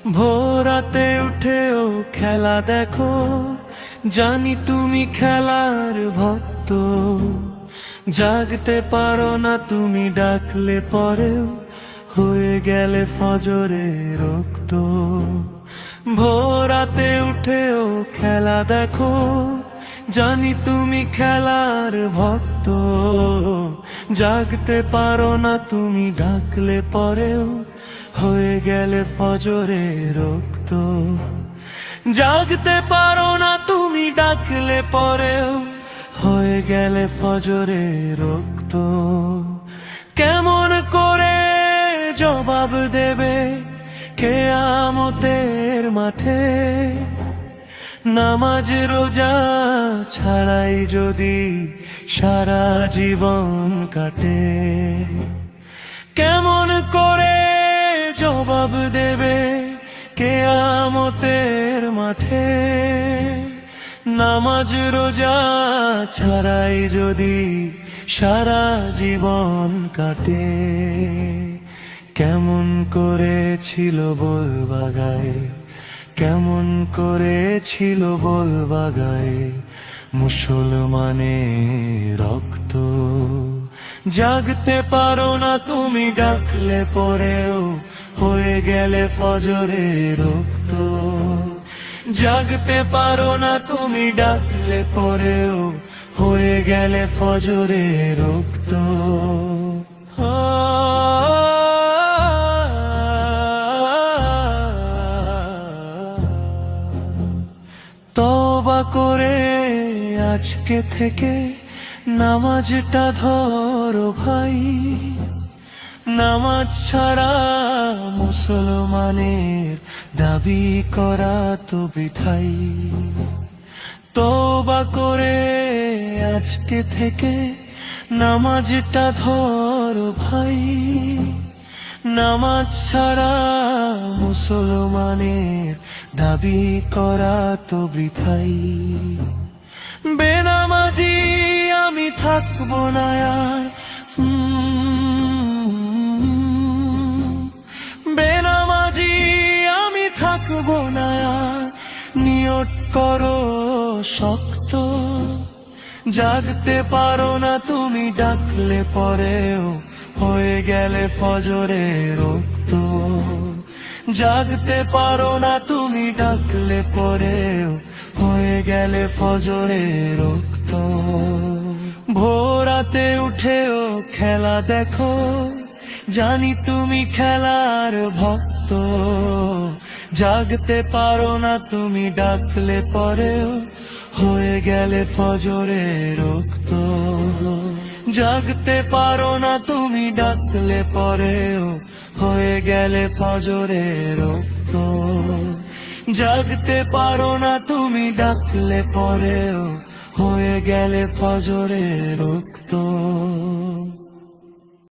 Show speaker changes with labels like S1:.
S1: ভোরাতে উঠেও খেলা দেখো, জানি তুমি খেলার ভক্ত। জাগতে পারো না তুমি ডাকলে পরেও, হয়ে গেলে ফজরের রক্ত। ভোরাতে উঠেও খেলা দেখো, জানি তুমি খেলার ভক্ত। জাগতে পারো না তুমি ডাকলে পরেও, হয়ে গেলে ফজরের রক্ত। জাগতে পারো না তুমি ডাকলে পরেও, হয়ে গেলে ফজরের রক্ত। কেমন করে জবাব দেবে কিয়ামতের মাঠে, নামাজ রোজা ছাড়াই যদি সারা জীবন কাটে। কেমন করে জবাব দেবে কিয়ামতের মাঠে, নামাজ রোজা ছাড়াই যদি সারা জীবন কাটে। কেমন করে ছিল বলবা গায়ে, কেমন করে ছিল বলবা গায়ে মুসলমানের রক্ত। জাগতে পারো না তুমি ডাকলে পরেও, হয়ে গেলে ফজরের রক্ত। জাগতে পারো না তুমি ডাকলে পরেও, হয়ে গেলে ফজরের রক্ত। তওবা করে আজকে থেকে নামাজটা ধরো ভাই, নামাজ ছাড়া মুসলমানের দাবি করা তো বৃথাই। তওবা করে আজকে থেকে নামাজটা ধরো ভাই, নামাজ ছাড়া মুসলমানের দাবি করা তো বৃথাই। বেনামাজি আমি থাকবো না আর, বেনামাজি আমি থাকবো না আর, নিয়ত করো শক্ত। জাগতে পারো না তুমি ডাকলে পরেও, হয়ে গেলে ফজরের রক্ত। জাগতে পারো না তুমি ডাকলে পরেও, হয়ে গেলে ফজরের রক্ত। ভোরাতে উঠেও খেলা দেখো, জানি তুমি খেলার ভক্ত। জাগতে পারো না তুমি ডাকলে পরেও, হয়ে গেলে ফজরের রক্ত। জাগতে পারো না তুমি ডাকলে পরেও, হয়ে গেলে ফজরের রক্ত। জাগতে পারো না তুমি ডাকলে পরেও, হয়ে গেলে ফজরের রক্ত।